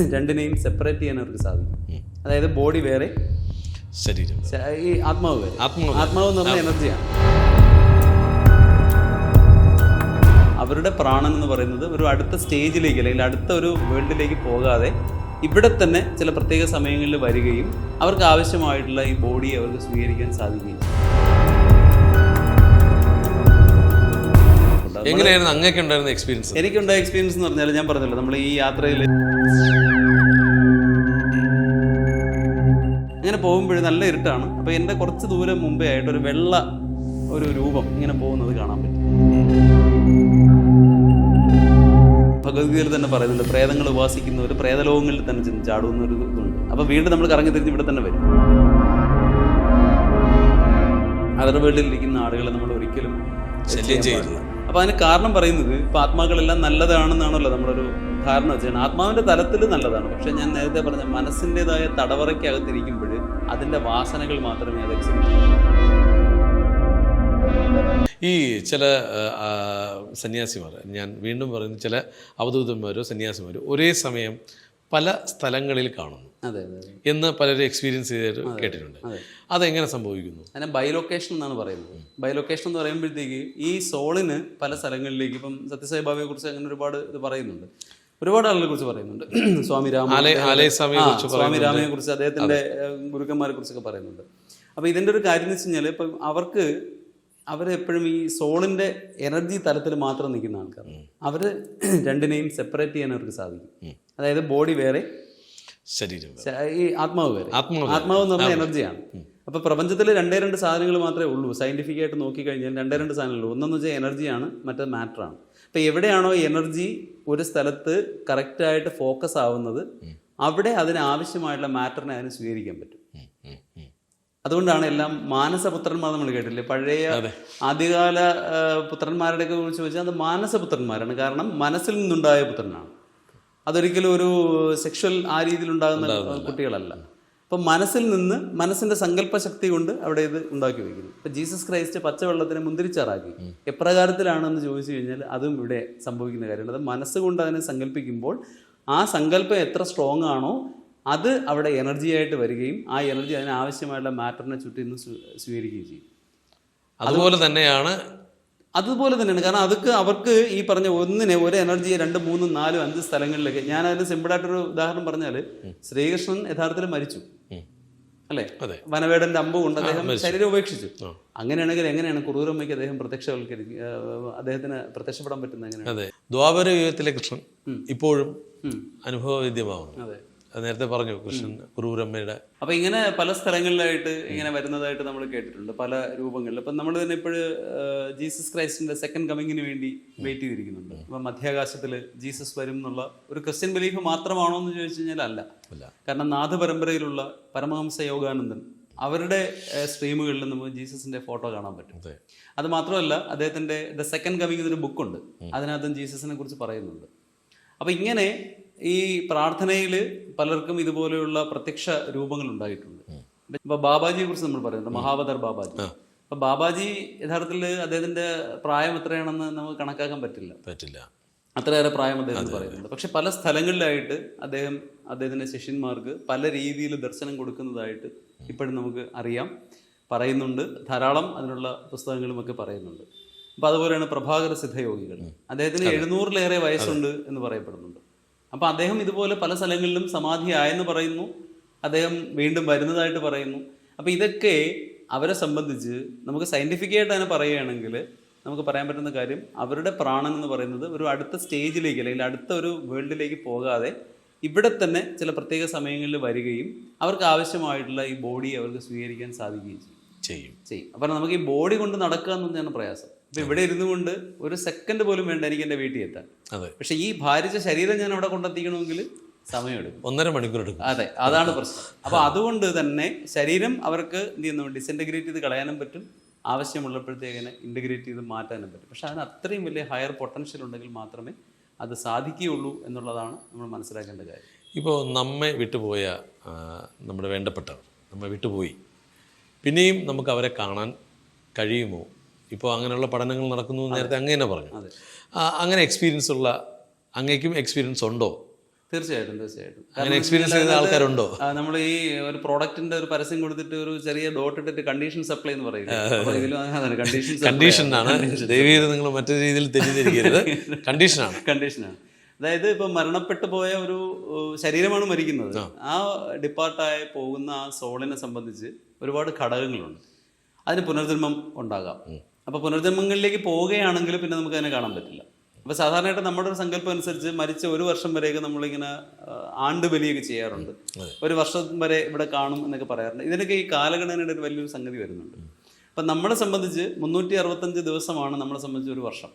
രണ്ടിനെയും സെപ്പറേറ്റ് ചെയ്യാൻ അവർക്ക് സാധിക്കും. അതായത് ബോഡി വേറെ, ശരീരം ഈ ആത്മാവ് വേറെ. ആത്മാവ് എന്ന് പറഞ്ഞ എനർജിയാണ്. അവരുടെ പ്രാണൻ എന്ന് പറയുന്നത് ഒരു അടുത്ത സ്റ്റേജിലേക്ക് അല്ലെങ്കിൽ അടുത്ത ഒരു വേൾഡിലേക്ക് പോകാതെ ഇവിടെ തന്നെ ചില പ്രത്യേക സമയങ്ങളിൽ വരികയും അവർക്ക് ആവശ്യമായിട്ടുള്ള ഈ ബോഡി അവർക്ക് സ്വീകരിക്കാൻ സാധിക്കുകയും ചെയ്യും. എങ്ങനെയായിരുന്നു അങ്ങനെയൊക്കെ ഉണ്ടായിരുന്ന എക്സ്പീരിയൻസ്? എനിക്കുണ്ടായ എക്സ്പീരിയൻസ് എന്ന് പറഞ്ഞാൽ ഞാൻ പറഞ്ഞല്ലോ, നമ്മൾ ഈ യാത്രയിൽ ഇങ്ങനെ പോകുമ്പോഴും നല്ല ഇരുട്ടാണ്. അപ്പോൾ എൻ്റെ കുറച്ച് ദൂരം മുമ്പേ ആയിട്ട് ഒരു വെള്ള ഒരു രൂപം ഇങ്ങനെ പോകുന്നത് കാണാൻ പറ്റും. ഭഗവത്ഗീതയിൽ തന്നെ പറയുന്നുണ്ട്, പ്രേതങ്ങൾ ഉപാസിക്കുന്നവർ പ്രേതലോകങ്ങളിൽ തന്നെ ചാടുന്ന ഒരു ഇതുണ്ട്. അപ്പോൾ വീണ്ടും നമ്മൾ കറങ്ങി തിരിഞ്ഞ് ഇവിടെ തന്നെ വരും. അതർ വേൾഡിലിരിക്കുന്ന ആളുകളെ നമ്മൾ ഒരിക്കലും ശല്യം ചെയ്യില്ല. അപ്പോൾ അതിന് കാരണം പറയുന്നത്, ഇപ്പോൾ ആത്മാക്കളെല്ലാം നല്ലതാണെന്നാണല്ലോ നമ്മളൊരു ധാരണ വെച്ചാൽ. ആത്മാവിൻ്റെ തലത്തിൽ നല്ലതാണ്, പക്ഷെ ഞാൻ നേരത്തെ പറഞ്ഞ മനസ്സിൻ്റെതായ തടവറയ്ക്കകത്തിരിക്കുമ്പോൾ അതിൻ്റെ വാസനകൾ മാത്രമേ അത് എക്സിബിറ്റ് ചെയ്യൂ. ഈ ചില സന്യാസിമാർ, ഞാൻ വീണ്ടും പറയുന്നു, ചില അവധൂതന്മാരോ സന്യാസിമാരോ ഒരേ സമയം പല സ്ഥലങ്ങളിൽ കാണുന്നു എന്ന് പലരും എക്സ്പീരിയൻസ് ചെയ്ത് കേട്ടിട്ടുണ്ട്. അതെങ്ങനെ സംഭവിക്കുന്നു? അതിനെ ബൈലൊക്കേഷൻ എന്നാണ് പറയുന്നത്. ബൈലൊക്കേഷൻ എന്ന് പറയുമ്പോഴത്തേക്ക് ഈ സോളിന് പല സ്ഥലങ്ങളിലേക്ക്, ഇപ്പം സത്യസായി ബാബയെ കുറിച്ച് അങ്ങനെ ഒരുപാട് ഇത് പറയുന്നുണ്ട്, ഒരുപാട് ആളുകളെ കുറിച്ച് പറയുന്നുണ്ട്. സ്വാമി രാമയെ കുറിച്ച്, അദ്ദേഹത്തിൻ്റെ ഗുരുക്കന്മാരെ കുറിച്ചൊക്കെ പറയുന്നുണ്ട്. അപ്പോൾ ഇതിൻ്റെ ഒരു കാര്യം എന്ന് വെച്ച് കഴിഞ്ഞാൽ, ഇപ്പം അവരെപ്പോഴും ഈ സോളിൻ്റെ എനർജി തലത്തിൽ മാത്രം നിൽക്കുന്ന ആൾക്കാർ. അവർ രണ്ടിനെയും സെപ്പറേറ്റ് ചെയ്യാൻ അവർക്ക് സാധിക്കും. അതായത് ബോഡി വേറെ, ശരീരം ഈ ആത്മാവ് വേറെ. ആത്മാവ് എന്ന് പറഞ്ഞ എനർജിയാണ്. അപ്പോൾ പ്രപഞ്ചത്തിൽ രണ്ട് സാധനങ്ങൾ മാത്രമേ ഉള്ളൂ. സയൻറ്റിഫിക് ആയിട്ട് നോക്കിക്കഴിഞ്ഞാൽ രണ്ട് സാധനങ്ങളുള്ളൂ. ഒന്നെന്ന് വെച്ചാൽ എനർജിയാണ്, മറ്റേത് മാറ്ററാണ്. അപ്പോൾ എവിടെയാണോ എനർജി ഒരു സ്ഥലത്ത് കറക്റ്റായിട്ട് ഫോക്കസ് ആവുന്നത്, അവിടെ അതിനാവശ്യമായിട്ടുള്ള മാറ്ററിനെ അതിന് സ്വീകരിക്കാൻ പറ്റും. അതുകൊണ്ടാണ് എല്ലാം മാനസപുത്രന്മാർ നമ്മൾ കേട്ടില്ലേ, പഴയ ആദ്യകാല പുത്രന്മാരുടെയൊക്കെ കുറിച്ച് ചോദിച്ചാൽ അത് മാനസപുത്രന്മാരാണ്. കാരണം മനസ്സിൽ നിന്നുണ്ടായ പുത്രനാണ്. അതൊരിക്കലും ഒരു സെക്ഷൽ ആ രീതിയിലുണ്ടാകുന്ന കുട്ടികളല്ല. അപ്പം മനസ്സിൽ നിന്ന്, മനസ്സിൻ്റെ സങ്കല്പശക്തി കൊണ്ട് അവിടെ ഇത് ഉണ്ടാക്കി വയ്ക്കുന്നു. ഇപ്പം ജീസസ് ക്രൈസ്റ്റ് പച്ചവെള്ളത്തിനെ മുന്തിരിച്ചാറാക്കി. എപ്രകാരത്തിലാണെന്ന് ചോദിച്ചു കഴിഞ്ഞാൽ അതും ഇവിടെ സംഭവിക്കുന്ന കാര്യമാണ്. അത് മനസ്സുകൊണ്ട് അതിനെ സങ്കല്പിക്കുമ്പോൾ ആ സങ്കല്പം എത്ര സ്ട്രോങ് ആണോ അത് അവിടെ എനർജിയായിട്ട് വരികയും ആ എനർജി അതിനാവശ്യമായിട്ടുള്ള മാറ്ററിനെ ചുറ്റി നിന്ന് സ്വീകരിക്കുകയും ചെയ്യും. അതുപോലെ തന്നെയാണ്. കാരണം അതൊക്കെ അവർക്ക് ഈ പറഞ്ഞ ഒരു എനർജിയെ 2, 3, 4, 5 സ്ഥലങ്ങളിലൊക്കെ, ഞാൻ അതിന് സിമ്പിളായിട്ടൊരു ഉദാഹരണം പറഞ്ഞാൽ, ശ്രീകൃഷ്ണൻ യഥാർത്ഥത്തിൽ മരിച്ചു അല്ലേ? വനവേടന്റെ അമ്പ് കൊണ്ട് അദ്ദേഹം ശരീരം ഉപേക്ഷിച്ചു. അങ്ങനെയാണെങ്കിൽ എങ്ങനെയാണ് കുറൂരമ്മയ്ക്ക് അദ്ദേഹത്തിന് പ്രത്യക്ഷപ്പെടാൻ പറ്റുന്നത്? എങ്ങനെയാണ്? ദ്വാപര യുഗത്തിലെ കൃഷ്ണൻ ഇപ്പോഴും അനുഭവവേദ്യമാവുന്നു. നേരത്തെ പറഞ്ഞു കൃഷ്ണൻ കുറൂരമ്മയുടെ. അപ്പൊ ഇങ്ങനെ പല സ്ഥലങ്ങളിലായിട്ട് ഇങ്ങനെ വരുന്നതായിട്ട് നമ്മൾ കേട്ടിട്ടുണ്ട്, പല രൂപങ്ങളിൽ. അപ്പം നമ്മൾ തന്നെ ഇപ്പോഴും ജീസസ് ക്രൈസ്റ്റിന്റെ സെക്കൻഡ് കമ്മിങ്ങിന് വേണ്ടി വെയിറ്റ് ചെയ്തിരിക്കുന്നുണ്ട്. അപ്പം മധ്യാകാശത്തിൽ ജീസസ് വരും എന്നുള്ള ഒരു ക്രിസ്ത്യൻ ബിലീഫ് മാത്രമാണോ എന്ന് ചോദിച്ചു കഴിഞ്ഞാൽ അല്ല. കാരണം നാഥ പരമ്പരയിലുള്ള പരമഹംസ യോഗാനന്ദൻ അവരുടെ സ്ട്രീമുകളിൽ നമുക്ക് ജീസസിന്റെ ഫോട്ടോ കാണാൻ പറ്റും. അത് മാത്രമല്ല, അദ്ദേഹത്തിന്റെ ദ സെക്കൻഡ് കമ്മിങ് എന്നൊരു ബുക്കുണ്ട്, അതിനകത്തും ജീസസിനെ കുറിച്ച് പറയുന്നുണ്ട്. അപ്പം ഇങ്ങനെ ഈ പ്രാർത്ഥനയിൽ പലർക്കും ഇതുപോലെയുള്ള പ്രത്യക്ഷ രൂപങ്ങൾ ഉണ്ടായിട്ടുണ്ട്. ഇപ്പൊ ബാബാജിയെ കുറിച്ച് നമ്മൾ പറയുന്നുണ്ട്, മഹാവതർ ബാബാജി. അപ്പൊ ബാബാജി യഥാർത്ഥത്തിൽ അദ്ദേഹത്തിന്റെ പ്രായം എത്രയാണെന്ന് നമുക്ക് കണക്കാക്കാൻ പറ്റില്ല. അത്രയേറെ പ്രായം അദ്ദേഹത്തിന് പറയുന്നുണ്ട്. പക്ഷെ പല സ്ഥലങ്ങളിലായിട്ട് അദ്ദേഹത്തിന്റെ ശിഷ്യന്മാർക്ക് പല രീതിയിൽ ദർശനം കൊടുക്കുന്നതായിട്ട് ഇപ്പോഴും നമുക്ക് അറിയാം, പറയുന്നുണ്ട്. ധാരാളം അതിനുള്ള പുസ്തകങ്ങളുമൊക്കെ പറയുന്നുണ്ട്. അപ്പൊ അതുപോലെയാണ് പ്രഭാകര സിദ്ധയോഗികൾ. അദ്ദേഹത്തിന് 700-ലേറെ വയസ്സുണ്ട് എന്ന് പറയപ്പെടുന്നുണ്ട്. അപ്പോൾ അദ്ദേഹം ഇതുപോലെ പല സ്ഥലങ്ങളിലും സമാധിയായെന്ന് പറയുന്നു. അദ്ദേഹം വീണ്ടും വരുന്നതായിട്ട് പറയുന്നു. അപ്പോൾ ഇതൊക്കെ അവരെ സംബന്ധിച്ച് നമുക്ക് സയൻറ്റിഫിക്കായിട്ട് തന്നെ പറയുകയാണെങ്കിൽ നമുക്ക് പറയാൻ പറ്റുന്ന കാര്യം, അവരുടെ പ്രാണൻ എന്ന് പറയുന്നത് ഒരു അടുത്ത സ്റ്റേജിലേക്ക് അല്ലെങ്കിൽ അടുത്ത ഒരു വേൾഡിലേക്ക് പോകാതെ ഇവിടെ തന്നെ ചില പ്രത്യേക സമയങ്ങളിൽ വരികയും അവർക്ക് ആവശ്യമായിട്ടുള്ള ഈ ബോഡി അവർക്ക് സ്വീകരിക്കാൻ സാധിക്കുകയും ചെയ്യും. അപ്പം നമുക്ക് ഈ ബോഡി കൊണ്ട് നടക്കുക എന്ന് പറഞ്ഞാണ് പ്രയാസം. ഇപ്പം ഇവിടെ ഇരുന്നു കൊണ്ട് ഒരു സെക്കൻഡ് പോലും വേണ്ട എനിക്ക് എൻ്റെ വീട്ടിൽ എത്താൻ. പക്ഷെ ഈ ഭാരിച്ച ശരീരം ഞാൻ അവിടെ കൊണ്ടെത്തിക്കണമെങ്കിൽ സമയമെടുക്കും, 1.5 മണിക്കൂർ എടുക്കും. അതാണ് പ്രശ്നം. അപ്പോൾ അതുകൊണ്ട് തന്നെ ശരീരം അവർക്ക് എന്ത് ചെയ്യുന്നു, ഡിസിൻറ്റഗ്രേറ്റ് ചെയ്ത് കളയാനും പറ്റും, ആവശ്യമുള്ളപ്പോഴത്തേക്കിനെ ഇൻറ്റഗ്രേറ്റ് ചെയ്ത് മാറ്റാനും പറ്റും. പക്ഷെ അതിന് അത്രയും വലിയ ഹയർ പൊട്ടൻഷ്യൽ ഉണ്ടെങ്കിൽ മാത്രമേ അത് സാധിക്കുകയുള്ളൂ എന്നുള്ളതാണ് നമ്മൾ മനസ്സിലാക്കേണ്ട കാര്യം. ഇപ്പോൾ നമ്മെ വിട്ടുപോയ നമ്മുടെ വേണ്ടപ്പെട്ടവർ നമ്മെ വിട്ടുപോയി, പിന്നെയും നമുക്ക് അവരെ കാണാൻ കഴിയുമോ? ഇപ്പോൾ അങ്ങനെയുള്ള പഠനങ്ങൾ നടക്കുന്നു നേരത്തെ അങ്ങനെ പറഞ്ഞു. അങ്ങനെ എക്സ്പീരിയൻസ് ഉള്ള അങ്ങേക്കും എക്സ്പീരിയൻസ് ഉണ്ടോ? തീർച്ചയായിട്ടും തീർച്ചയായിട്ടും. അങ്ങനെ എക്സ്പീരിയൻസ് ചെയ്ത ആൾക്കാരുണ്ടോ? നമ്മൾ ഈ ഒരു പ്രോഡക്റ്റിന്റെ ഒരു പരസ്യം കൊടുത്തിട്ട് ഒരു ചെറിയ ഡോട്ട് ഇട്ടിട്ട് കണ്ടീഷൻ സപ്ലൈ എന്ന് പറയില്ല, ഇതിലും കണ്ടീഷനാണ്. ദയവ് ചെയ്ത് നിങ്ങൾ മറ്റൊരു രീതിയിൽ തെറ്റിദ്ധരിക്കരുത്. കണ്ടീഷനാണ്. കണ്ടീഷനാണ്. അതായത് ഇപ്പൊ മരണപ്പെട്ടു പോയ ഒരു ശരീരമാണ് മരിക്കുന്നത്, ആ ഡിപ്പാർട്ടായി പോകുന്ന ആ സോളിനെ സംബന്ധിച്ച് ഒരുപാട് ഘടകങ്ങളുണ്ട്. അതിന് പുനർജന്മം ഉണ്ടാകാം. അപ്പൊ പുനർജന്മങ്ങളിലേക്ക് പോവുകയാണെങ്കിൽ പിന്നെ നമുക്ക് അതിനെ കാണാൻ പറ്റില്ല. അപ്പൊ സാധാരണയായിട്ട് നമ്മുടെ ഒരു സങ്കല്പം അനുസരിച്ച് മരിച്ച 1 വർഷം വരെയൊക്കെ നമ്മളിങ്ങനെ ആണ്ടുബലിയൊക്കെ ചെയ്യാറുണ്ട്. 1 വർഷം വരെ ഇവിടെ കാണും എന്നൊക്കെ പറയാറുണ്ട്. ഇതിനൊക്കെ ഈ കാലഗണനയുടെ ഒരു വലിയൊരു സംഗതി വരുന്നുണ്ട്. അപ്പം നമ്മളെ സംബന്ധിച്ച് 365 ദിവസമാണ് നമ്മളെ സംബന്ധിച്ച് ഒരു വർഷം,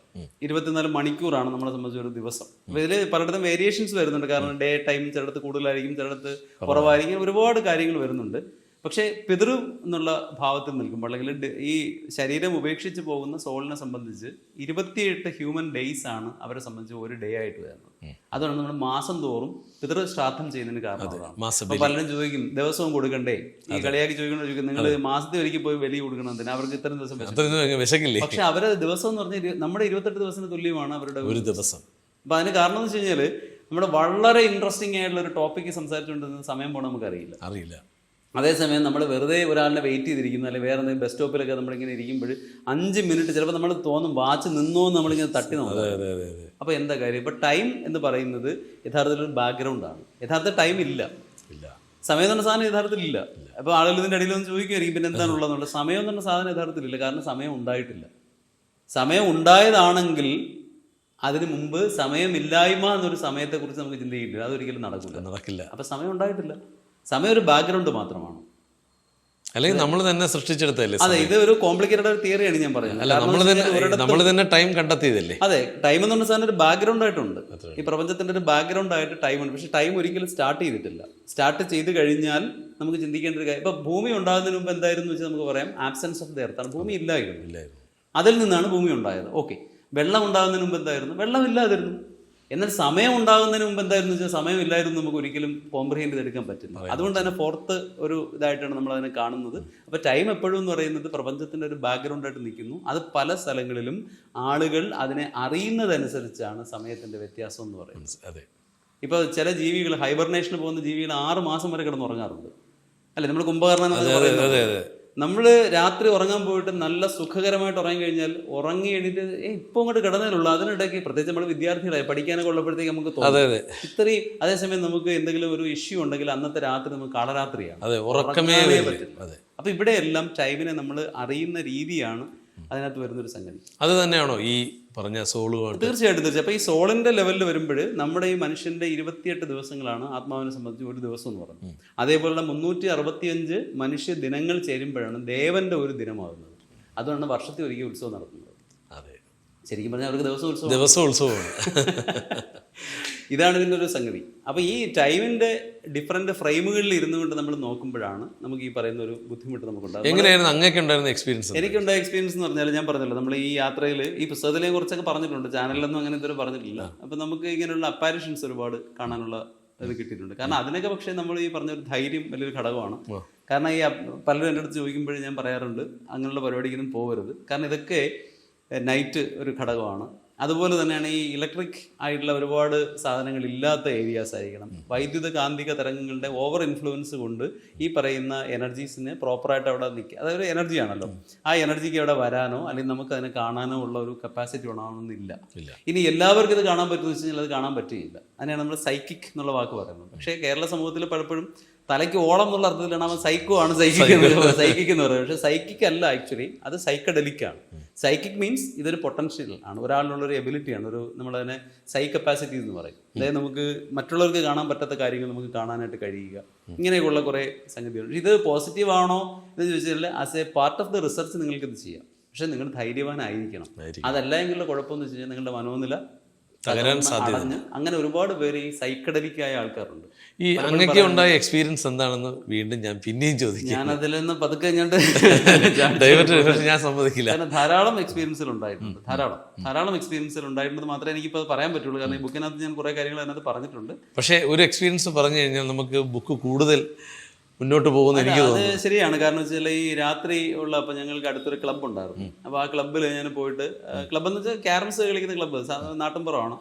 24 മണിക്കൂറാണ് നമ്മളെ സംബന്ധിച്ച് ഒരു ദിവസം. അപ്പോൾ ഇതിൽ പലയിടത്തും വേരിയേഷൻസ് വരുന്നുണ്ട്. കാരണം ഡേ ടൈം ചിലടത്ത് കൂടുതലായിരിക്കും, ചിലടത്ത് കുറവായിരിക്കും, ഒരുപാട് കാര്യങ്ങൾ വരുന്നുണ്ട്. പക്ഷേ പിതൃ എന്നുള്ള ഭാവത്തിൽ നിൽക്കുമ്പോൾ അല്ലെങ്കിൽ ഈ ശരീരം ഉപേക്ഷിച്ച് പോകുന്ന സോളിനെ സംബന്ധിച്ച് 28 ഹ്യൂമൻ ഡേയ്സ് ആണ് അവരെ സംബന്ധിച്ച് ഒരു ഡേ ആയിട്ട് വരുന്നത്. അതുകൊണ്ട് നമ്മൾ മാസം തോറും പിതൃ ശ്രാദ്ധം ചെയ്യുന്നതിന് കാരണം. അപ്പൊ പലരും ചോദിക്കും ദിവസവും കൊടുക്കണ്ടേ, ഈ കളിയാക്കി ചോദിക്കും നിങ്ങൾ മാസത്തിൽ ഒരിക്കൽ പോയി ബലി കൊടുക്കണം, എന്തിനാ അവർക്ക് ഇത്രയും ദിവസം വിശക്കില്ലേ? പക്ഷെ അവരെ ദിവസം എന്ന് പറഞ്ഞാൽ നമ്മുടെ 28 ദിവസത്തിന് തുല്യമാണ് അവരുടെ ഒരു ദിവസം. അപ്പൊ അതിന് കാരണം എന്ന് വെച്ച് കഴിഞ്ഞാൽ നമ്മുടെ വളരെ ഇൻട്രസ്റ്റിംഗ് ആയിട്ടുള്ള ഒരു ടോപ്പിക്ക് സംസാരിച്ചുകൊണ്ടിരുന്ന സമയം പോകണം നമുക്കറിയില്ല. അതേസമയം നമ്മൾ വെറുതെ ഒരാളിനെ വെയിറ്റ് ചെയ്തിരിക്കുന്നു, അല്ലെങ്കിൽ വേറെ എന്തെങ്കിലും ബസ് സ്റ്റോപ്പിലൊക്കെ നമ്മളിങ്ങനെ ഇരിക്കുമ്പോൾ 5 മിനിറ്റ് ചിലപ്പോൾ നമ്മൾ തോന്നും വാച്ച് നിന്നോ നമ്മളിങ്ങനെ തട്ടി നോക്കും. അപ്പോൾ എന്താ കാര്യം? ഇപ്പോൾ ടൈം എന്ന് പറയുന്നത് യഥാർത്ഥത്തിൽ ഒരു ബാക്ക്ഗ്രൗണ്ടാണ്. യഥാർത്ഥ ടൈം ഇല്ല, സമയം എന്ന് പറഞ്ഞ സാധനം യഥാർത്ഥത്തിൽ ഇല്ല. അപ്പോൾ ആളുകൾ ഇതിൻ്റെ അടിയിലൊന്നും ചോദിക്കുമായിരിക്കും പിന്നെ എന്താണുള്ളതെന്നുള്ള. സമയം എന്ന് പറഞ്ഞ സാധനം യഥാർത്ഥത്തിലില്ല, കാരണം സമയം ഉണ്ടായിട്ടില്ല. സമയം ഉണ്ടായതാണെങ്കിൽ അതിന് മുമ്പ് സമയമില്ലായ്മ എന്നൊരു സമയത്തെക്കുറിച്ച് നമുക്ക് ചിന്തയില്ല, അതൊരിക്കലും നടക്കില്ല. അപ്പം സമയം ഉണ്ടായിട്ടില്ല. സമയം ഒരു ബാക്ക്ഗ്രൗണ്ട് മാത്രമാണ്, അല്ലെങ്കിൽ നമ്മൾ തന്നെ സൃഷ്ടിച്ചെടുത്തല്ലേ. അതെ, ഇത് ഒരു കോംപ്ലിക്കേറ്റഡ് ഒരു തിയറിയാണ് ഞാൻ പറയുന്നത്. നമ്മൾ തന്നെ ടൈം കണ്ടെത്തിയതല്ലേ. അതെ, ടൈം എന്ന് പറഞ്ഞ സാധനം ഒരു ബാക്ക്ഗ്രൗണ്ട് ആയിട്ടുണ്ട്. ഈ പ്രപഞ്ചത്തിന്റെ ഒരു ബാക്ക്ഗ്രൗണ്ട് ആയിട്ട് ടൈമുണ്ട്. പക്ഷെ ടൈം ഒരിക്കലും സ്റ്റാർട്ട് ചെയ്തിട്ടില്ല. സ്റ്റാർട്ട് ചെയ്ത് കഴിഞ്ഞാൽ നമുക്ക് ചിന്തിക്കേണ്ട ഒരു കാര്യം, ഇപ്പൊ ഭൂമി ഉണ്ടാകുന്നതിന് മുമ്പ് എന്തായിരുന്നു വെച്ചാൽ നമുക്ക് പറയാം ആബ്സെൻസ് ഓഫ് ദ എർത്ത് ആണ്. ഭൂമി ഇല്ലായിരുന്നു, അതിൽ നിന്നാണ് ഭൂമി ഉണ്ടായത്. ഓക്കെ, വെള്ളം ഉണ്ടാകുന്നതിന് മുമ്പ് എന്തായിരുന്നു? വെള്ളം ഇല്ലാതിരുന്നു. എന്നാൽ സമയം ഉണ്ടാകുന്നതിന് മുമ്പ് എന്തായിരുന്നു വെച്ചാൽ സമയമില്ലായിരുന്നു. നമുക്ക് ഒരിക്കലും കോംപ്രിഹെൻഡ് ചെയ്തെടുക്കാൻ പറ്റില്ല. അതുകൊണ്ട് തന്നെ ഫോർത്ത് ഒരു ഇതായിട്ടാണ് നമ്മൾ അതിനെ കാണുന്നത്. അപ്പോൾ ടൈം എപ്പോഴും എന്ന് പറയുന്നത് പ്രപഞ്ചത്തിൻ്റെ ഒരു ബാക്ക്ഗ്രൗണ്ടായിട്ട് നിൽക്കുന്നു. അത് പല സ്ഥലങ്ങളിലും ആളുകൾ അതിനെ അറിയുന്നതനുസരിച്ചാണ് സമയത്തിൻ്റെ വ്യത്യാസം എന്ന് പറയുന്നത്. അതെ, ഇപ്പോൾ ചില ജീവികൾ ഹൈബർനേഷന് പോകുന്ന ജീവികൾ 6 മാസം വരെ കിടന്നുറങ്ങാറുണ്ട് അല്ലേ? നമ്മൾ കുംഭകർണൻ നമ്മൾ രാത്രി ഉറങ്ങാൻ പോയിട്ട് നല്ല സുഖകരമായിട്ട് ഉറങ്ങി കഴിഞ്ഞാൽ ഉറങ്ങി എണീറ്റ് ഇപ്പോൾ അങ്ങോട്ട് കിടന്നതിനുള്ളൂ. അതിനിടയ്ക്ക് പ്രത്യേകിച്ച് നമ്മൾ വിദ്യാർത്ഥികളായി പഠിക്കാനൊക്കെ ഉള്ളപ്പോഴത്തേക്ക് നമുക്ക് തോന്നും ഇത്രയും. അതേസമയം നമുക്ക് എന്തെങ്കിലും ഒരു ഇഷ്യൂ ഉണ്ടെങ്കിൽ അന്നത്തെ രാത്രി നമുക്ക് കാളരാത്രിയാണ്, ഉറക്കമേ പറ്റില്ല. അപ്പൊ ഇവിടെയെല്ലാം ടൈമിനെ നമ്മൾ അറിയുന്ന രീതിയാണ് അതിനകത്ത് വരുന്നൊരു സംഗതി. അത് തന്നെയാണോ ഈ പറഞ്ഞ സോളുകൾ? തീർച്ചയായിട്ടും. അപ്പോൾ ഈ സോളിന്റെ ലെവലിൽ വരുമ്പോൾ നമ്മുടെ ഈ മനുഷ്യന്റെ 28 ദിവസങ്ങളാണ് ആത്മാവിനെ സംബന്ധിച്ച് ഒരു ദിവസം എന്ന് പറയുന്നത്. അതേപോലെ 365 മനുഷ്യ ദിനങ്ങൾ ചേരുമ്പോഴാണ് ദേവന്റെ ഒരു ദിനമാകുന്നത്. അതുകൊണ്ട് വർഷത്തിൽ ഒരിക്കൽ ഉത്സവം നടത്തുന്നത്. അതെ, ശരിക്കും പറഞ്ഞാൽ അവർക്ക് ദിവസം ഉത്സവമാണ്. ഇതാണ് ഇതിൻ്റെ ഒരു സംഗതി. അപ്പോൾ ഈ ടൈമിൻ്റെ ഡിഫറെൻറ്റ് ഫ്രെയിമുകളിൽ ഇരുന്നുകൊണ്ട് നമ്മൾ നോക്കുമ്പോഴാണ് നമുക്ക് ഈ പറയുന്ന ഒരു ബുദ്ധിമുട്ട് നമുക്കുണ്ടാകും. എങ്ങനെയായിരുന്നു അങ്ങനെയൊക്കെയുണ്ടായിരുന്ന എക്സ്പീരിയൻസ്? എനിക്കുണ്ടായ എക്സ്പീരിയൻസ് എന്ന് പറഞ്ഞാൽ ഞാൻ പറഞ്ഞല്ലോ, നമ്മൾ ഈ യാത്രയിൽ ഈ പുസ്തകത്തിലെ കുറിച്ചൊക്കെ പറഞ്ഞിട്ടുണ്ട്, ചാനലിലൊന്നും അങ്ങനെ ഇതുവരെ പറഞ്ഞിട്ടില്ല. അപ്പോൾ നമുക്ക് ഇങ്ങനെയുള്ള അപ്പാരിഷൻസ് ഒരുപാട് കാണാനുള്ള ഇത് കിട്ടിയിട്ടുണ്ട്. കാരണം അതിനൊക്കെ പക്ഷേ നമ്മൾ ഈ പറഞ്ഞൊരു ധൈര്യം വലിയൊരു ഘടകമാണ്. കാരണം ഈ പലരും എൻ്റെ അടുത്ത് ചോദിക്കുമ്പോഴേ ഞാൻ പറയാറുണ്ട് അങ്ങനെയുള്ള പരിപാടിക്കൊന്നും പോകരുത്. കാരണം ഇതൊക്കെ നൈറ്റ് ഒരു ഘടകമാണ്. അതുപോലെ തന്നെയാണ് ഈ ഇലക്ട്രിക് ആയിട്ടുള്ള ഒരുപാട് സാധനങ്ങൾ ഇല്ലാത്ത ഏരിയാസ് ആയിരിക്കണം. വൈദ്യുത കാന്തിക തരംഗങ്ങളുടെ ഓവർ ഇൻഫ്ലുവൻസ് കൊണ്ട് ഈ പറയുന്ന എനർജീസിന് പ്രോപ്പറായിട്ട് അവിടെ നിൽക്കുക, അതൊരു എനർജിയാണല്ലോ, ആ എനർജിക്ക് അവിടെ വരാനോ അല്ലെങ്കിൽ നമുക്ക് അതിനെ കാണാനോ ഉള്ള ഒരു കപ്പാസിറ്റി ഉണ്ടാവണമെന്നില്ല. ഇനി എല്ലാവർക്കും ഇത് കാണാൻ പറ്റുമെന്ന് വെച്ച് കഴിഞ്ഞാൽ അത് കാണാൻ പറ്റുകയില്ല. അതിനാണ് നമ്മൾ സൈക്കിക് എന്നുള്ള വാക്ക് പറയുന്നത്. പക്ഷേ കേരള സമൂഹത്തിൽ പലപ്പോഴും തലയ്ക്ക് ഓളം എന്നുള്ള അർത്ഥത്തിലാണ് അവൻ സൈക്കോ ആണ് സൈക്കിക് എന്ന് പറയുന്നത്. പക്ഷേ സൈക്കിക് അല്ല, ആക്ച്വലി അത് സൈക്കഡെലിക്കാണ്. സൈക്കിക് മീൻസ് ഇതൊരു പൊട്ടൻഷ്യൽ ആണ്, ഒരാളിനുള്ളൊരു എബിലിറ്റിയാണ്, ഒരു നമ്മളതിനെ സൈ കപ്പാസിറ്റി എന്ന് പറയും. അതായത് നമുക്ക് മറ്റുള്ളവർക്ക് കാണാൻ പറ്റാത്ത കാര്യങ്ങൾ നമുക്ക് കാണാനായിട്ട് കഴിയുക, ഇങ്ങനെയൊക്കെയുള്ള കുറേ സംഗതികളുണ്ട്. ഇത് പോസിറ്റീവ് ആണോ എന്ന് ചോദിച്ചാൽ as A part of the research നിങ്ങൾക്ക് ഇത് ചെയ്യാം. പക്ഷെ നിങ്ങൾ ധൈര്യവാനായിരിക്കണം. അതല്ല എങ്കിലുള്ള കുഴപ്പമെന്ന് വെച്ച് കഴിഞ്ഞാൽ നിങ്ങളുടെ മനോനില തകരാൻ സാധ്യത. അങ്ങനെ ഒരുപാട് പേര് ഈ സൈക്കഡലിക്കായ ആൾക്കാരുണ്ട്. ഈ അങ്ങനെയൊക്കെ ഉണ്ടായ എക്സ്പീരിയൻസ് എന്താണെന്ന് വീണ്ടും ഞാൻ പിന്നെയും ചോദിക്കും. ഞാൻ അതിൽ നിന്ന് പതുക്കെ ഞാൻ സമ്മതിക്കില്ല. കാരണം ധാരാളം എക്സ്പീരിയൻസിൽ ഉണ്ടായിട്ടുണ്ട്, ധാരാളം എക്സ്പീരിയൻസിൽ ഉണ്ടായിട്ടുണ്ട് മാത്രമേ എനിക്കിപ്പോൾ പറയാൻ പറ്റുള്ളൂ. കാരണം ഈ ബുക്കിനകത്ത് ഞാൻ കുറേ കാര്യങ്ങൾ അതിനകത്ത് പറഞ്ഞിട്ടുണ്ട്. പക്ഷേ ഒരു എക്സ്പീരിയൻസ് പറഞ്ഞു കഴിഞ്ഞാൽ നമുക്ക് ബുക്ക് കൂടുതൽ മുന്നോട്ട് പോകുന്ന എനിക്ക് തോന്നുന്നു. അത് ശരിയാണ്. കാരണം വെച്ചാൽ ഈ രാത്രി ഉള്ള അപ്പോൾ ഞങ്ങൾക്ക് അടുത്തൊരു ക്ലബ്ബ് ഉണ്ടായിരുന്നു. അപ്പോൾ ആ ക്ലബ്ബിൽ ഞാൻ പോയിട്ട്, ക്ലബ്ബ് എന്ന് വെച്ചാൽ ക്യാരംസ് കളിക്കുന്ന ക്ലബ്ബ്, നാട്ടിൻപുറമാണ്.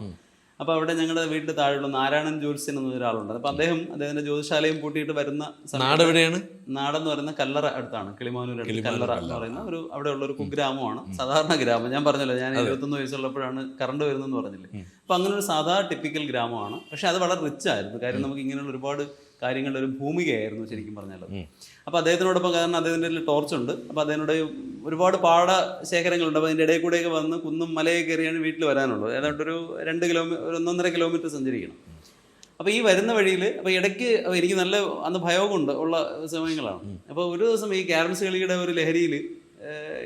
അപ്പോൾ അവിടെ ഞങ്ങളുടെ വീട്ടിൽ താഴെയുള്ള നാരായണൻ ജ്യോത്സ്യൻ എന്ന ഒരാളുണ്ട്. അപ്പോൾ അദ്ദേഹത്തിന്റെ ജ്യോതിശാലയും പൂട്ടിയിട്ട് വരുന്ന നാട് എവിടെയാണ്? നാടെന്ന് പറയുന്ന കല്ലറ അടുത്താണ്, കിളിമാനൂർ കല്ലറ എന്ന് പറയുന്ന അവിടെയുള്ള ഒരു കുഗ്രാമമാണ്, സാധാരണ ഗ്രാമം. ഞാൻ പറഞ്ഞല്ലോ, ഞാൻ 21 വയസ്സുള്ളപ്പോഴാണ് കറണ്ട് വരുന്നതെന്ന് പറഞ്ഞില്ലേ. അപ്പോൾ അങ്ങനെ ഒരു സാധാ ടിപ്പിക്കൽ ഗ്രാമമാണ്. പക്ഷെ അത് വളരെ റിച്ച് ആയിരുന്നു. കാര്യം നമുക്ക് ഇങ്ങനെയുള്ള ഒരുപാട് കാര്യങ്ങളുടെ ഒരു ഭൂമികയായിരുന്നു ശരിക്കും പറഞ്ഞാൽ. അപ്പോൾ അദ്ദേഹത്തിനോടൊപ്പം, കാരണം അദ്ദേഹത്തിൻ്റെ ടോർച്ചുണ്ട്, അപ്പോൾ അദ്ദേഹത്തിനോട് ഒരുപാട് പാടശേഖരങ്ങളുണ്ട്. അപ്പോൾ അതിൻ്റെ ഇടയിൽ കൂടെയൊക്കെ വന്ന് കുന്നും മലയൊക്കെ കയറിയാണ് വീട്ടിൽ വരാനുള്ളത്. ഏതാണ്ട് ഒരു 2 കിലോമീറ്റർ 1.5 കിലോമീറ്റർ സഞ്ചരിക്കണം. അപ്പോൾ ഈ വരുന്ന വഴിയിൽ, അപ്പോൾ ഇടയ്ക്ക് എനിക്ക് നല്ല അന്ന് ഭയോഗമുണ്ട് ഉള്ള സമയങ്ങളാണ്. അപ്പോൾ ഒരു ദിവസം ഈ ക്യാരംസ് കളിയുടെ ഒരു ലഹരിയിൽ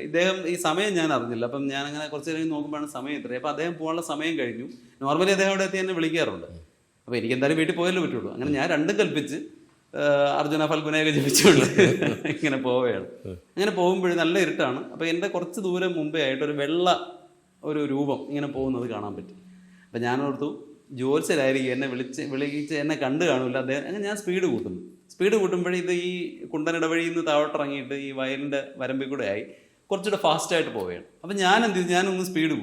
ഇദ്ദേഹം, ഈ സമയം ഞാൻ അറിഞ്ഞില്ല. അപ്പം ഞാനങ്ങനെ കുറച്ച് നേരം നോക്കുമ്പോഴാണ് സമയം ഇത്രയും. അപ്പോൾ അദ്ദേഹം പോകാനുള്ള സമയം കഴിഞ്ഞു. നോർമലി അദ്ദേഹം അവിടെ എത്തി എന്നെ വിളിക്കാറുണ്ട്. അപ്പോൾ എനിക്ക് എന്തായാലും വീട്ടിൽ പോയല്ലേ പറ്റുള്ളൂ. അങ്ങനെ ഞാൻ രണ്ടും കൽപ്പിച്ച് അർജുന ഫൽഗുനയൊക്കെ ജപിച്ചുകൊണ്ട് ഇങ്ങനെ പോവുകയാണ്. അങ്ങനെ പോകുമ്പോഴും നല്ല ഇരുട്ടാണ്. അപ്പോൾ എൻ്റെ കുറച്ച് ദൂരം മുമ്പേ ആയിട്ട് ഒരു രൂപം ഇങ്ങനെ പോകുന്നത് കാണാൻ പറ്റി. അപ്പം ഞാനോർത്തു ജ്യോത്സ്യരായിരിക്കും, എന്നെ വിളിച്ച് എന്നെ കണ്ടു കാണില്ല അദ്ദേഹം. അങ്ങനെ ഞാൻ സ്പീഡ് കൂട്ടുമ്പോഴേ ഇത് ഈ കുണ്ടനിടവഴിയിൽ നിന്ന് താഴോട്ടിറങ്ങിയിട്ട് ഈ വയലിൻ്റെ വരമ്പിൽ കൂടെ ആയി കുറച്ചുകൂടെ ഫാസ്റ്റായിട്ട് പോവുകയാണ്. അപ്പം ഞാൻ എന്ത് ചെയ്തു, ഞാനൊന്ന് സ്പീഡ്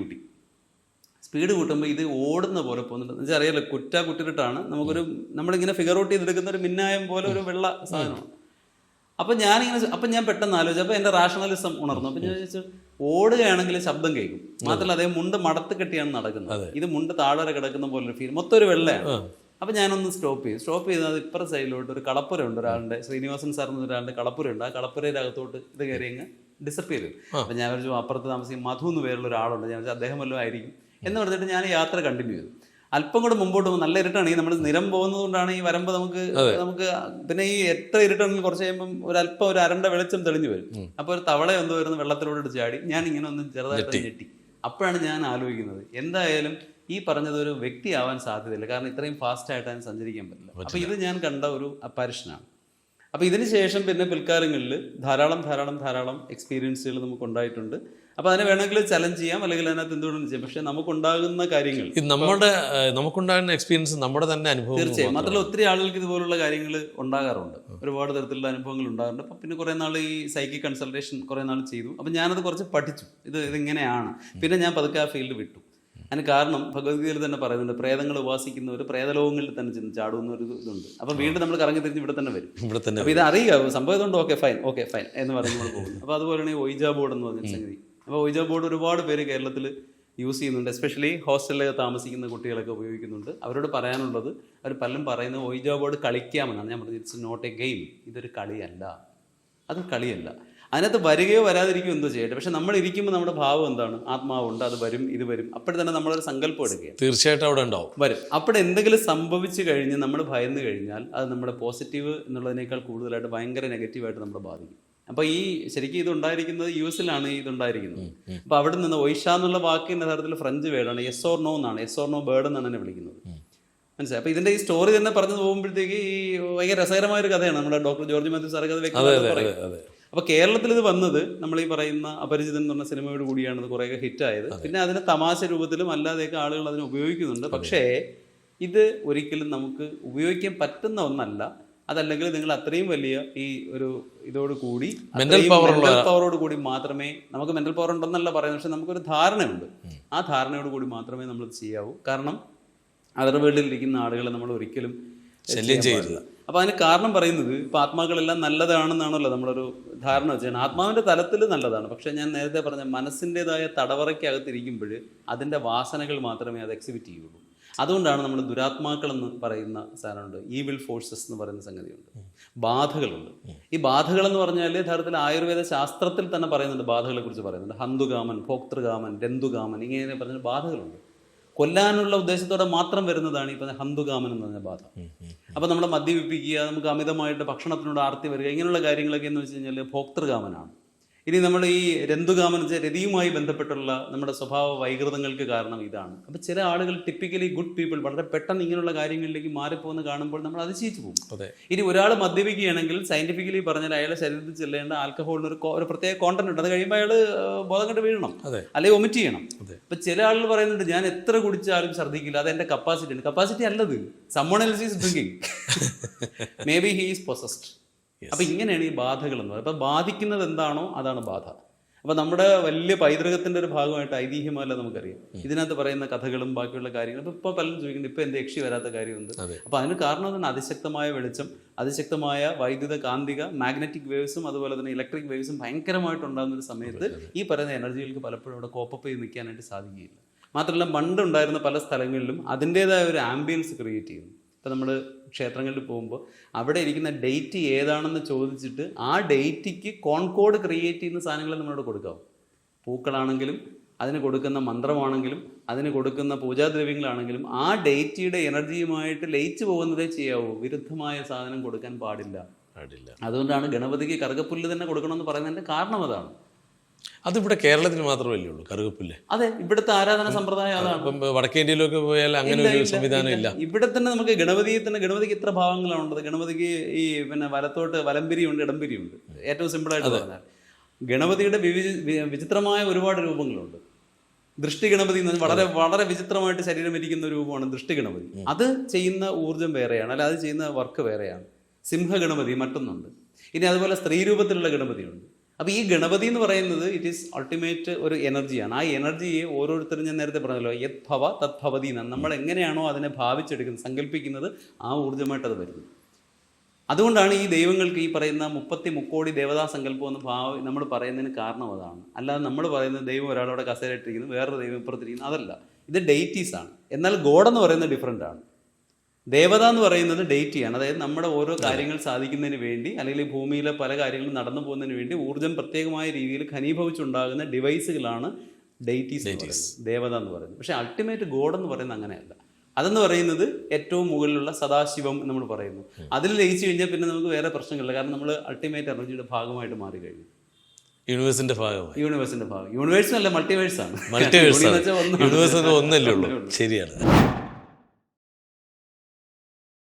കൂട്ടുമ്പോൾ ഇത് ഓടുന്ന പോലെ പോകുന്നുണ്ട്. എന്ന് വെച്ചാൽ അറിയാലോ, കുറ്റിരിട്ടാണ്. നമ്മളിങ്ങനെ ഫിഗർ ഔട്ട് ചെയ്തെടുക്കുന്ന ഒരു മിന്നായം പോലെ ഒരു വെള്ള സാധനമാണ്. അപ്പം ഞാൻ പെട്ടെന്ന് ആലോചിച്ചു. അപ്പോൾ എൻ്റെ റാഷണലിസം ഉണർന്നു. അപ്പം ഞാൻ ചോദിച്ചു, ഓടുകയാണെങ്കിൽ ശബ്ദം കേൾക്കും, മാത്രമല്ല അദ്ദേഹം മുണ്ട് മടത്ത് കെട്ടിയാണ് നടക്കുന്നത്. ഇത് മുണ്ട് താഴെ കിടക്കുന്ന പോലൊരു ഫീൽ, മൊത്തം ഒരു വെള്ളയാണ്. അപ്പം ഞാനൊന്ന് സ്റ്റോപ്പ് ചെയ്ത് അത് ഇപ്പുറ സൈഡിലോട്ട് ഒരു കളപ്പുരയുണ്ട്, ഒരാളുടെ ശ്രീനിവാസൻ സാർ എന്ന ഒരാളുടെ കളപ്പുരയുണ്ട്. ആ കളപ്പുരയുടെ അകത്തോട്ട് ഇത് കയറി അങ്ങ് ഡിസപ്പിയർ ചെയ്തു. അപ്പം ഞാൻ വിളിച്ചു, അപ്പുറത്ത് താമസിക്കും മധു എന്ന് പേരുള്ള ഒരാളുണ്ട്. ഞാൻ വിളിച്ചു അദ്ദേഹം വല്ലതും ആയിരിക്കും എന്ന് പറഞ്ഞിട്ട് ഞാൻ യാത്ര കണ്ടിന്യൂ ചെയ്തു. അല്പം കൂടെ മുമ്പോട്ട് പോകും, നല്ല ഇരുട്ടാണ്. ഈ നമ്മൾ നിരം പോകുന്നത് കൊണ്ടാണ് ഈ വരമ്പ് നമുക്ക് പിന്നെ ഈ എത്ര ഇരുട്ടാണെങ്കിൽ കുറച്ച് കഴിയുമ്പം ഒരു അരണ്ട വെളിച്ചം തെളിഞ്ഞു വരും. അപ്പോൾ ഒരു തവള എന്തോ വരുന്ന വെള്ളത്തിലോട്ട് ചാടി ഞാൻ ഇങ്ങനെ ഒന്ന് ചെറുതായിട്ട് ഞെട്ടി. അപ്പോഴാണ് ഞാൻ ആലോചിക്കുന്നത്, എന്തായാലും ഈ പറഞ്ഞത് ഒരു വ്യക്തിയാവാൻ സാധ്യതയില്ല, കാരണം ഇത്രയും ഫാസ്റ്റായിട്ട് അതിന് സഞ്ചരിക്കാൻ പറ്റില്ല. അപ്പോൾ ഇത് ഞാൻ കണ്ട ഒരു അപ്പാരിഷനാണ്. അപ്പോൾ ഇതിന് ശേഷം പിന്നെ പിൽക്കാലങ്ങളിൽ ധാരാളം എക്സ്പീരിയൻസുകൾ നമുക്ക് ഉണ്ടായിട്ടുണ്ട്. അപ്പോൾ അതിനെ വേണമെങ്കിൽ ചലഞ്ച് ചെയ്യാം, അല്ലെങ്കിൽ അതിനകത്ത് എന്തുകൊണ്ടും ചെയ്യാം. പക്ഷെ നമുക്കുണ്ടാകുന്ന കാര്യങ്ങൾ, നമുക്കുണ്ടാകുന്ന എക്സ്പീരിയൻസ് നമ്മുടെ തന്നെ അനുഭവം തീർച്ചയായും. മാത്രമല്ല ഒത്തിരി ആളുകൾക്ക് ഇതുപോലുള്ള കാര്യങ്ങൾ ഉണ്ടാകാറുണ്ട്, ഒരുപാട് തരത്തിലുള്ള അനുഭവങ്ങൾ ഉണ്ടാകാറുണ്ട്. അപ്പം പിന്നെ കുറേ നാൾ ഈ സൈക്കിക് കൺസൾട്ടേഷൻ കുറേ നാൾ ചെയ്തു. അപ്പം ഞാനത് കുറച്ച് പഠിച്ചു, ഇതിങ്ങനെയാണ്. പിന്നെ ഞാൻ പതുക്കെ ആ ഫീൽഡ് വിട്ടു. അതിന് കാരണം ഭഗവത്ഗീതയിൽ തന്നെ പറയുന്നുണ്ട്, പ്രേതങ്ങൾ ഉപാസിക്കുന്നവർ പ്രേതലോകങ്ങളിൽ തന്നെ ചെന്ന് ചാടുന്ന ഒരു ഇതുണ്ട്. അപ്പം വീണ്ടും നമ്മൾ കറങ്ങി തിരിഞ്ഞ് ഇവിടെ തന്നെ വരും. അപ്പോൾ ഇത് അറിയുക സംഭവം ഇതുകൊണ്ട് ഓക്കെ ഫൈൻ എന്ന് പറഞ്ഞ് നമ്മൾ പോകുന്നു. അപ്പോൾ അതുപോലെയാണ് ഈ ഒയ്ജ ബോർഡ് എന്ന് പറഞ്ഞ സംഗതി. അപ്പോൾ ഒയ്ജ ബോർഡ് ഒരുപാട് പേര് കേരളത്തിൽ യൂസ് ചെയ്യുന്നുണ്ട്. എസ്പെഷ്യലി ഹോസ്റ്റലിലൊക്കെ താമസിക്കുന്ന കുട്ടികളൊക്കെ ഉപയോഗിക്കുന്നുണ്ട്. അവരോട് പറയാനുള്ളത്, അവർ പലരും പറയുന്നത് ഒയ്ജ ബോർഡ് കളിക്കാമെന്നാണ്. ഞാൻ പറഞ്ഞത് ഇറ്റ്സ് നോട്ട് എ ഗെയിം, ഇതൊരു കളിയല്ല, അത് കളിയല്ല. അതിനകത്ത് വരികയോ വരാതിരിക്കുകയോ എന്തോ ചെയ്യട്ടെ, പക്ഷെ നമ്മൾ ഇരിക്കുമ്പോൾ നമ്മുടെ ഭാവം എന്താണ്, ആത്മാവുണ്ട്, അത് വരും ഇത് വരും. അപ്പോഴും തന്നെ നമ്മളൊരു സങ്കല്പം എടുക്കുകയാണ്, തീർച്ചയായിട്ടും അവിടെ ഉണ്ടാവും, വരും. അപ്പോൾ എന്തെങ്കിലും സംഭവിച്ചു കഴിഞ്ഞ് നമ്മൾ ഭയന്ന് കഴിഞ്ഞാൽ അത് നമ്മുടെ പോസിറ്റീവ് എന്നുള്ളതിനേക്കാൾ കൂടുതലായിട്ട് ഭയങ്കര നെഗറ്റീവായിട്ട് നമ്മളെ ബാധിക്കും. അപ്പോൾ ഈ ശരിക്കും ഇതുണ്ടായിരിക്കുന്നത് US-ലാണ് ഇതുണ്ടായിരിക്കുന്നത്. അപ്പോൾ അവിടെ നിന്ന് ഒയ്ഷ എന്നുള്ള വാക്കിൻ്റെ യഥാർത്ഥത്തിൽ ഫ്രഞ്ച് വേർഡാണ്, യെസ് ഓർ നോ എന്നാണ്, യെസ് ഓർ നോ ബേർഡ് എന്നാണ് എന്നെ വിളിക്കുന്നത്. മനസ്സിലായി? അപ്പോൾ ഇതിൻ്റെ ഈ സ്റ്റോറി തന്നെ പറഞ്ഞു പോകുമ്പോഴത്തേക്ക് ഈ ഭയങ്കര രസകരമായൊരു കഥയാണ്. നമ്മുടെ ഡോക്ടർ ജോർജ് മാത്യു സാറൊക്കെ അത് വ്യക്തമായിട്ട് പറയും. അപ്പോൾ കേരളത്തിൽ ഇത് വന്നത് നമ്മൾ ഈ പറയുന്ന അപരിചിതൻ എന്ന് പറഞ്ഞ സിനിമയോട് കൂടിയാണ് ഇത് കുറേയൊക്കെ ഹിറ്റായത്. പിന്നെ അതിന് തമാശ രൂപത്തിലും അല്ലാതെയൊക്കെ ആളുകൾ അതിനെ ഉപയോഗിക്കുന്നുണ്ട്. പക്ഷേ ഇത് ഒരിക്കലും നമുക്ക് ഉപയോഗിക്കാൻ പറ്റുന്ന ഒന്നല്ല. അതല്ലെങ്കിൽ നിങ്ങൾ അത്രയും വലിയ ഈ ഒരു ഇതോട് കൂടി മെന്റൽ പവറോട് കൂടി മാത്രമേ, നമുക്ക് മെന്റൽ പവർ ഉണ്ടെന്നല്ല പറയുന്നത്, പക്ഷെ നമുക്കൊരു ധാരണയുണ്ട്. ആ ധാരണയോട് കൂടി മാത്രമേ നമ്മൾ ചെയ്യാവൂ. കാരണം അതർ വേൾഡിലിരിക്കുന്ന ആളുകളെ നമ്മൾ ഒരിക്കലും ശല്യം ചെയ്യില്ല. അപ്പോൾ അതിന് കാരണം പറയുന്നത്, ഇപ്പോൾ ആത്മാക്കളെല്ലാം നല്ലതാണെന്നാണല്ലോ നമ്മളൊരു ധാരണ വെച്ചാൽ. ആത്മാവിൻ്റെ തലത്തിൽ നല്ലതാണ്, പക്ഷേ ഞാൻ നേരത്തെ പറഞ്ഞ മനസ്സിൻ്റെതായ തടവറയ്ക്കകത്തിരിക്കുമ്പോൾ അതിൻ്റെ വാസനകൾ മാത്രമേ അത് എക്സിബിറ്റ് ചെയ്യുള്ളൂ. അതുകൊണ്ടാണ് നമ്മൾ ദുരാത്മാക്കൾ എന്ന് പറയുന്ന സാധനമുണ്ട്, ഈവിൾ ഫോഴ്സസ് എന്ന് പറയുന്ന സംഗതിയുണ്ട്, ബാധകളുണ്ട്. ഈ ബാധകൾ എന്ന് പറഞ്ഞാൽ യഥാർത്ഥത്തിൽ ആയുർവേദ ശാസ്ത്രത്തിൽ തന്നെ പറയുന്നുണ്ട്, ബാധകളെ കുറിച്ച് പറയുന്നുണ്ട്. ഹന്തുകാമൻ, ഭോക്തൃകാമൻ, രന്തുകാമൻ, ഇങ്ങനെ പറഞ്ഞ ബാധകളുണ്ട്. കൊല്ലാനുള്ള ഉദ്ദേശത്തോടെ മാത്രം വരുന്നതാണ് ഈ പറഞ്ഞ ഹന്തുകാമൻ എന്ന് പറഞ്ഞ ബാധ. അപ്പോൾ നമ്മളെ മദ്യപിപ്പിക്കുക, നമുക്ക് അമിതമായിട്ട് ഭക്ഷണത്തിനോട് ആർത്തി വരിക, ഇങ്ങനെയുള്ള കാര്യങ്ങളൊക്കെ എന്ന് വെച്ച് കഴിഞ്ഞാൽ ഭോക്തൃകാമനാണ്. ഇനി നമ്മൾ ഈ രന്തുകാമൻ വെച്ചാൽ രതിയുമായി ബന്ധപ്പെട്ടുള്ള നമ്മുടെ സ്വഭാവ വൈകൃതങ്ങൾക്ക് കാരണം ഇതാണ്. അപ്പോൾ ചില ആളുകൾ, ടിപ്പിക്കലി ഗുഡ് പീപ്പിൾ, വളരെ പെട്ടെന്ന് ഇങ്ങനെയുള്ള കാര്യങ്ങളിലേക്ക് മാറിപ്പോകുന്ന കാണുമ്പോൾ നമ്മൾ അതിശയിച്ചു പോകും. ഇനി ഒരാൾ മദ്യപിക്കുകയാണെങ്കിൽ സയന്റിഫിക്കലി പറഞ്ഞാൽ അയാളുടെ ശരീരത്തിൽ ചെല്ലേണ്ട ആൽക്കഹോളിന് ഒരു പ്രത്യേക കോണ്ടന്റ് ഉണ്ട്. അത് കഴിയുമ്പോൾ അയാൾ ബോധം കെട്ട് വീഴണം, അല്ലെങ്കിൽ വൊമിറ്റ് ചെയ്യണം. അപ്പോൾ ചില ആളുകൾ പറയുന്നുണ്ട്, ഞാൻ എത്ര കുടിച്ചാലും ഛർദ്ദിക്കില്ല, അത് എൻ്റെ കപ്പാസിറ്റിയാണ്. കപ്പാസിറ്റി അല്ലത്, someone else is drinking. May be he is possessed. അപ്പം ഇങ്ങനെയാണ് ഈ ബാധകൾ എന്ന് പറയുന്നത്. അപ്പം ബാധിക്കുന്നത് എന്താണോ അതാണ് ബാധ. അപ്പോൾ നമ്മുടെ വലിയ പൈതൃകത്തിൻ്റെ ഒരു ഭാഗമായിട്ട് ഐതിഹ്യമല്ല നമുക്കറിയാം. ഇതിനകത്ത് പറയുന്ന കഥകളും ബാക്കിയുള്ള കാര്യങ്ങളും ഇപ്പോൾ പലരും ചോദിക്കുന്നുണ്ട് ഇപ്പോൾ എന്ത് യക്ഷി വരാത്ത കാര്യമുണ്ട്. അപ്പോൾ അതിന് കാരണം തന്നെ അതിശക്തമായ വെളിച്ചം, അതിശക്തമായ വൈദ്യുത കാന്തിക മാഗ്നറ്റിക് വേവ്സും അതുപോലെ തന്നെ ഇലക്ട്രിക് വേവ്സും ഭയങ്കരമായിട്ടുണ്ടാകുന്ന ഒരു സമയത്ത് ഈ പറയുന്ന എനർജികൾക്ക് പലപ്പോഴും അവിടെ കോപ്പപ്പ് ചെയ്ത് നിൽക്കാനായിട്ട് സാധിക്കുകയില്ല. മാത്രമല്ല പണ്ടുണ്ടായിരുന്ന പല സ്ഥലങ്ങളിലും അതിൻ്റേതായ ഒരു ആംബിയൻസ് ക്രിയേറ്റ് ചെയ്യുന്നു. ഇപ്പോൾ നമ്മൾ ക്ഷേത്രങ്ങളിൽ പോകുമ്പോൾ അവിടെ ഇരിക്കുന്ന ഡേറ്റ് ഏതാണെന്ന് ചോദിച്ചിട്ട് ആ ഡേറ്റിക്ക് കോൺകോഡ് ക്രിയേറ്റ് ചെയ്യുന്ന സാധനങ്ങൾ നമ്മളോട് കൊടുക്കാവും. പൂക്കളാണെങ്കിലും അതിന് കൊടുക്കുന്ന മന്ത്രമാണെങ്കിലും അതിന് കൊടുക്കുന്ന പൂജാദ്രവ്യങ്ങളാണെങ്കിലും ആ ഡേറ്റിയുടെ എനർജിയുമായിട്ട് ലയിച്ചു പോകുന്നതേ ചെയ്യാവൂ. വിരുദ്ധമായ സാധനം കൊടുക്കാൻ പാടില്ല. അതുകൊണ്ടാണ് ഗണപതിക്ക് കറുകപ്പുല്ല് തന്നെ കൊടുക്കണമെന്ന് പറയുന്നതിൻ്റെ കാരണം അതാണ്. അതിവിടെ കേരളത്തിൽ മാത്രമല്ലേ ഉള്ളൂ കറുകപ്പുല്ല്? അതെ, ഇവിടുത്തെ ആരാധന സമ്പ്രദായം അതാണ്. വടക്കേ ഇന്ത്യയിലൊക്കെ പോയാൽ അങ്ങനെ ഒരു സംവിധാനം ഇല്ല. ഇവിടെ തന്നെ നമുക്ക് ഗണപതിക്ക് ഇത്ര ഭാവങ്ങളാണുള്ളത്. ഗണപതിക്ക് ഈ പിന്നെ വലത്തോട്ട് വലംപിരിയുണ്ട്, ഇടംപിരിയുണ്ട്. ഏറ്റവും സിമ്പിളായിട്ട് പറഞ്ഞാൽ ഗണപതിയുടെ വിചിത്രമായ ഒരുപാട് രൂപങ്ങളുണ്ട്. ദൃഷ്ടി ഗണപതി എന്ന് പറഞ്ഞാൽ വളരെ വളരെ വിചിത്രമായിട്ട് ശരീരം ഇരിക്കുന്ന രൂപമാണ് ദൃഷ്ടി ഗണപതി. അത് ചെയ്യുന്ന ഊർജ്ജം വേറെയാണ്, അല്ല അത് ചെയ്യുന്ന വർക്ക് വേറെയാണ്. സിംഹ ഗണപതി മറ്റൊന്നുണ്ട്. ഇനി അതുപോലെ സ്ത്രീ രൂപത്തിലുള്ള ഗണപതിയുണ്ട്. അപ്പോൾ ഈ ഗണപതി എന്ന് പറയുന്നത് ഇറ്റ് ഈസ് അൾട്ടിമേറ്റ് ഒരു എനർജിയാണ്. ആ എനർജിയെ ഓരോരുത്തരും, ഞാൻ നേരത്തെ പറഞ്ഞല്ലോ, യത് ഭവ തത് ഭവതി എന്നാണ്. നമ്മൾ എങ്ങനെയാണോ അതിനെ ഭാവിച്ചെടുക്കുന്നത്, സങ്കല്പിക്കുന്നത്, ആ ഊർജ്ജമായിട്ട് അത് വരുന്നു. അതുകൊണ്ടാണ് ഈ ദൈവങ്ങൾക്ക് ഈ പറയുന്ന 33 ദേവതാ സങ്കല്പം എന്ന് നമ്മൾ പറയുന്നതിന് കാരണം അതാണ്. അല്ലാതെ നമ്മൾ പറയുന്നത് ദൈവം ഒരാളവിടെ കസേരയിട്ടിരിക്കുന്നു, വേറൊരു ദൈവം ഇപ്പുറത്തിരിക്കുന്നു, അതല്ല. ഇത് ഡെയ്റ്റീസ് ആണ്. എന്നാൽ ഗോഡ് എന്ന് പറയുന്നത് ഡിഫറെൻ്റ് ആണ്. ദേവത എന്ന് പറയുന്നത് ഡെയ്റ്റിയാണ്. അതായത് നമ്മുടെ ഓരോ കാര്യങ്ങൾ സാധിക്കുന്നതിന് വേണ്ടി, അല്ലെങ്കിൽ ഭൂമിയിലെ പല കാര്യങ്ങളും നടന്നു പോകുന്നതിന് വേണ്ടി ഊർജ്ജം പ്രത്യേകമായ രീതിയിൽ ഘനീഭവിച്ചുണ്ടാകുന്ന ഡിവൈസുകളാണ് ഡെയ്റ്റീസ്, ദേവത എന്ന് പറയുന്നത്. പക്ഷേ അൾട്ടിമേറ്റ് ഗോഡ് എന്ന് പറയുന്നത് അങ്ങനെയല്ല. അതെന്ന് പറയുന്നത് ഏറ്റവും മുകളിലുള്ള സദാശിവം നമ്മൾ പറയുന്നു. അതിൽ ലയിച്ചു കഴിഞ്ഞാൽ പിന്നെ നമുക്ക് വേറെ പ്രശ്നങ്ങളില്ല. കാരണം നമ്മൾ അൾട്ടിമേറ്റ് എനർജിയുടെ ഭാഗമായിട്ട് മാറി കഴിഞ്ഞു. യൂണിവേഴ്സിന്റെ ഭാഗം. യൂണിവേഴ്സും അല്ല, മൾട്ടിവേഴ്സാണ്. യൂണിവേഴ്സ് ഒന്നല്ലേ ഉള്ളൂ. ശരിയാണ്.